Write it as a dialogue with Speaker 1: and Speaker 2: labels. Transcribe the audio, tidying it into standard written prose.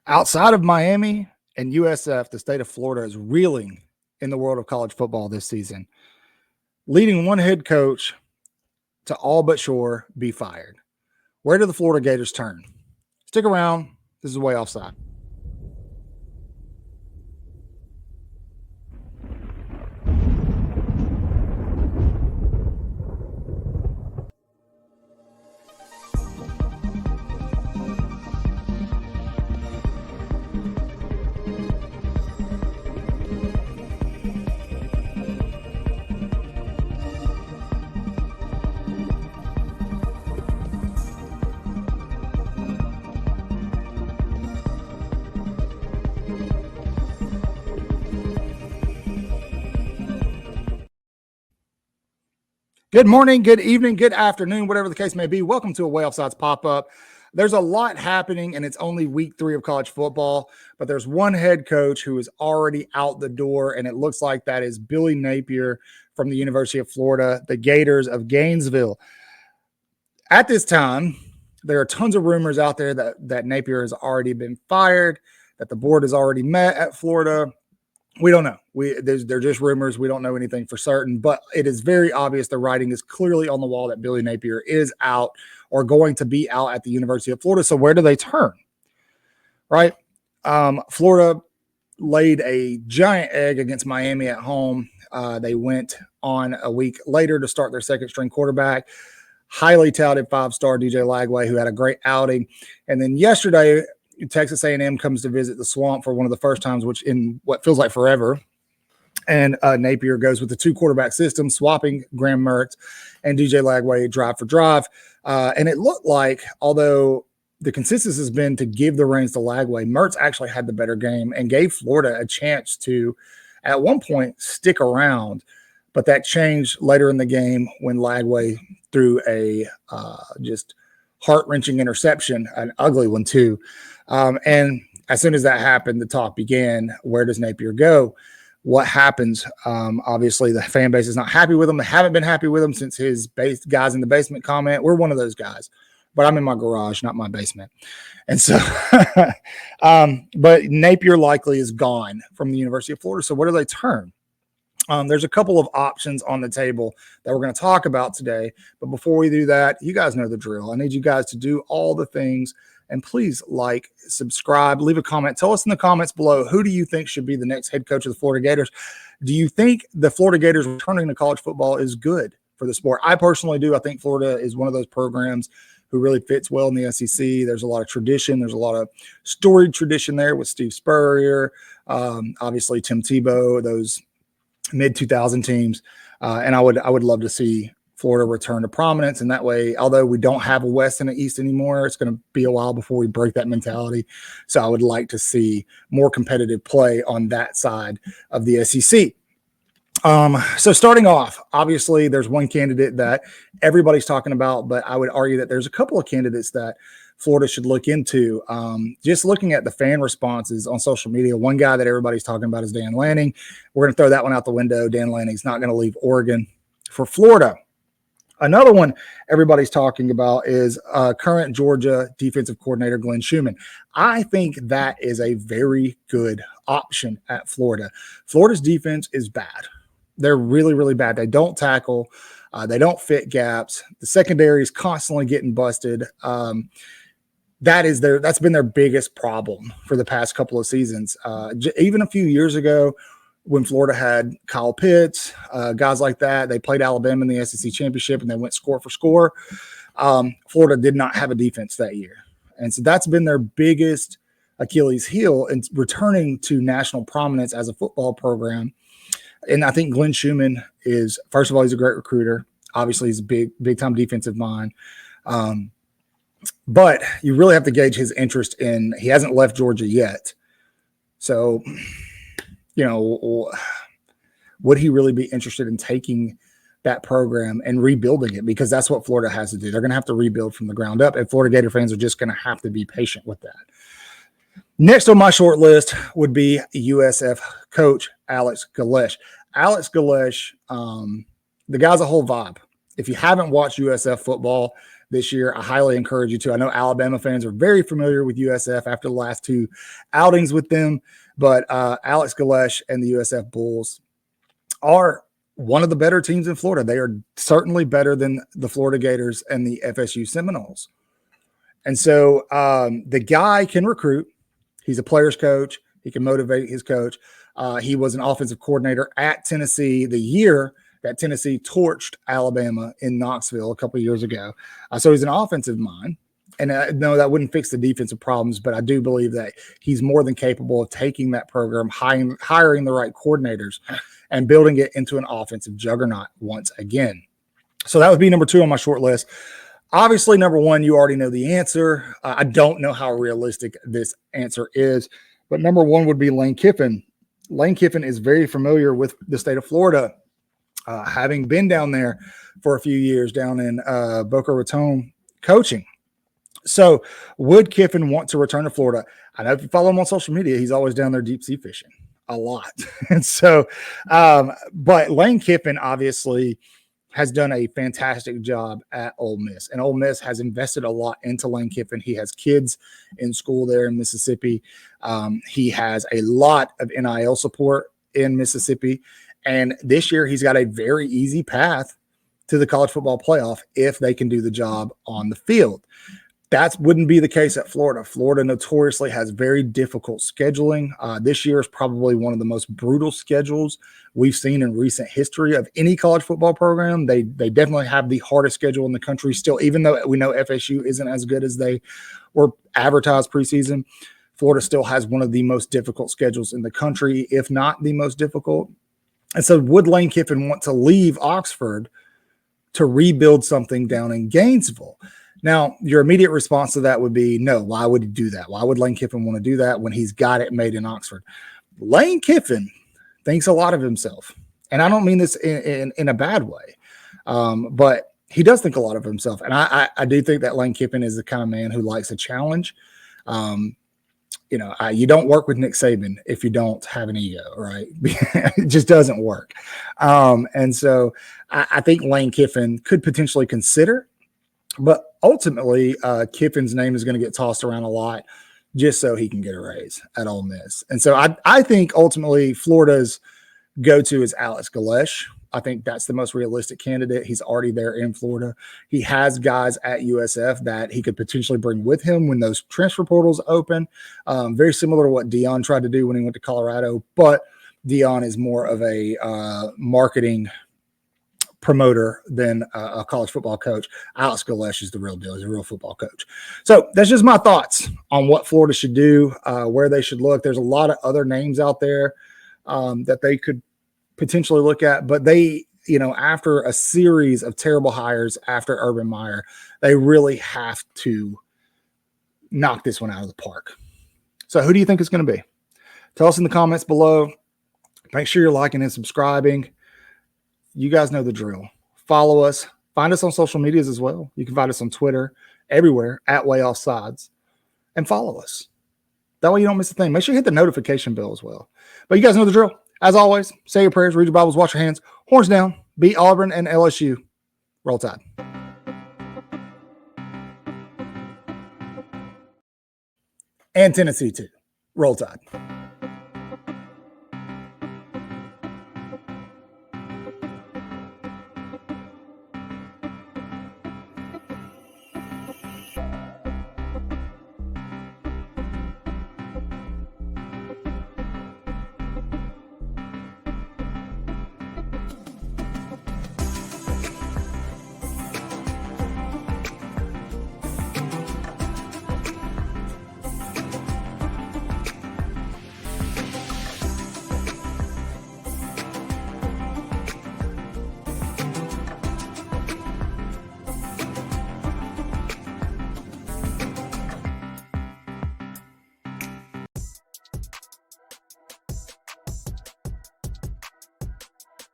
Speaker 1: Outside of Miami and USF, the state of Florida is reeling in the world of college football this season, leading one head coach to all but sure be fired. Where do the Florida Gators turn? Stick around. This is Way Offside. Good morning, good evening, good afternoon, whatever the case may be. Welcome to a Way Offside's pop-up. There's a lot happening, and it's only week 3 of college football, but there's one head coach who is already out the door, and it looks like that is Billy Napier from the University of Florida, the Gators of Gainesville. At this time, there are tons of rumors out there that Napier has already been fired, that the board has already met at Florida. We don't know. They're just rumors. We don't know anything for certain, but it is very obvious the writing is clearly on the wall that Billy Napier is out or going to be out at the University of Florida. So where do they turn? Right? Florida laid a giant egg against Miami at home. They went on a week later to start their second string quarterback, highly touted 5-star DJ Lagway, who had a great outing. And then yesterday, Texas A&M comes to visit the Swamp for one of the first times, which in what feels like forever. And Napier goes with the 2-quarterback system, swapping Graham Mertz and DJ Lagway drive for drive. And it looked like, although the consensus has been to give the reins to Lagway, Mertz actually had the better game and gave Florida a chance to, at one point, stick around. But that changed later in the game when Lagway threw a just heart-wrenching interception, an ugly one too. And as soon as that happened, the talk began. Where does Napier go? What happens? Obviously, the fan base is not happy with him. They haven't been happy with him since his guys in the basement comment. We're one of those guys, but I'm in my garage, not my basement. And so, but Napier likely is gone from the University of Florida. So where do they turn? There's a couple of options on the table that we're going to talk about today. But before we do that, you guys know the drill. I need you guys to do all the things. And please like, subscribe, leave a comment. Tell us in the comments below, who do you think should be the next head coach of the Florida Gators? Do you think the Florida Gators returning to college football is good for the sport? I personally do. I think Florida is one of those programs who really fits well in the SEC. There's a lot of tradition. There's a lot of storied tradition there with Steve Spurrier, obviously Tim Tebow, those mid-2000 teams. And I would love to see Florida return to prominence. And that way, although we don't have a West and an East anymore, it's going to be a while before we break that mentality. So I would like to see more competitive play on that side of the SEC. So starting off, obviously there's one candidate that everybody's talking about, but I would argue that there's a couple of candidates that Florida should look into. Just looking at the fan responses on social media, one guy that everybody's talking about is Dan Lanning. We're going to throw that one out the window. Dan Lanning's not going to leave Oregon for Florida. Another one everybody's talking about is current Georgia defensive coordinator Glenn Schumann. I think that is a very good option at Florida. Florida's defense is bad. They're really, really bad. They don't tackle. They don't fit gaps. The secondary is constantly getting busted. That's been their biggest problem for the past couple of seasons. Even a few years ago, when Florida had Kyle Pitts, guys like that, they played Alabama in the SEC championship and they went score for score. Florida did not have a defense that year. And so that's been their biggest Achilles heel in returning to national prominence as a football program. And I think Glenn Schumann is, first of all, he's a great recruiter. Obviously, he's a big time defensive mind. But you really have to gauge his interest in, he hasn't left Georgia yet. So, would he really be interested in taking that program and rebuilding it? Because that's what Florida has to do. They're going to have to rebuild from the ground up, and Florida Gator fans are just going to have to be patient with that. Next on my short list would be USF coach Alex Galesh. Alex Galesh, the guy's a whole vibe. If you haven't watched USF football, this year. I highly encourage you to. I know Alabama fans are very familiar with USF after the last 2 outings with them, but Alex Galesh and the USF Bulls are one of the better teams in Florida. They are certainly better than the Florida Gators and the FSU Seminoles. And so the guy can recruit. He's a player's coach. He can motivate his coach. He was an offensive coordinator at Tennessee the year that Tennessee torched Alabama in Knoxville a couple of years ago. So he's an offensive mind. And no, that wouldn't fix the defensive problems, but I do believe that he's more than capable of taking that program, hiring the right coordinators, and building it into an offensive juggernaut once again. So that would be number 2 on my short list. Obviously, number 1, you already know the answer. I don't know how realistic this answer is, but number 1 would be Lane Kiffin. Lane Kiffin is very familiar with the state of Florida, having been down there for a few years down in Boca Raton coaching. So would Kiffin want to return to Florida? I know if you follow him on social media, he's always down there deep sea fishing a lot. And so, but Lane Kiffin obviously has done a fantastic job at Ole Miss, and Ole Miss has invested a lot into Lane Kiffin. He has kids in school there in Mississippi. He has a lot of NIL support in Mississippi. And this year he's got a very easy path to the college football playoff if they can do the job on the field. That wouldn't be the case at Florida. Florida notoriously has very difficult scheduling. This year is probably one of the most brutal schedules we've seen in recent history of any college football program. They definitely have the hardest schedule in the country still, even though we know FSU isn't as good as they were advertised preseason. Florida still has one of the most difficult schedules in the country, if not the most difficult. And so would Lane Kiffin want to leave Oxford to rebuild something down in Gainesville? Now, your immediate response to that would be, no, why would he do that? Why would Lane Kiffin want to do that when he's got it made in Oxford? Lane Kiffin thinks a lot of himself. And I don't mean this in a bad way, but he does think a lot of himself. And I do think that Lane Kiffin is the kind of man who likes a challenge. You don't work with Nick Saban if you don't have an ego, right? It just doesn't work. And so I think Lane Kiffin could potentially consider. But ultimately, Kiffin's name is going to get tossed around a lot just so he can get a raise at Ole Miss. And so I think ultimately Florida's go-to is Alex Galesh. I think that's the most realistic candidate. He's already there in Florida. He has guys at USF that he could potentially bring with him when those transfer portals open. Very similar to what Deion tried to do when he went to Colorado, but Deion is more of a marketing promoter than a college football coach. Alex Galesh is the real deal. He's a real football coach. So that's just my thoughts on what Florida should do, where they should look. There's a lot of other names out there that they could potentially look at, but they, after a series of terrible hires after Urban Meyer, they really have to knock this one out of the park. So who do you think it's going to be? Tell us in the comments below. Make sure you're liking and subscribing. You guys know the drill. Follow us. Find us on social medias as well. You can find us on Twitter, everywhere, at Way Offsides. And follow us. That way you don't miss a thing. Make sure you hit the notification bell as well. But you guys know the drill. As always, say your prayers, read your Bibles, wash your hands, horns down, beat Auburn and LSU. Roll Tide. And Tennessee too. Roll Tide.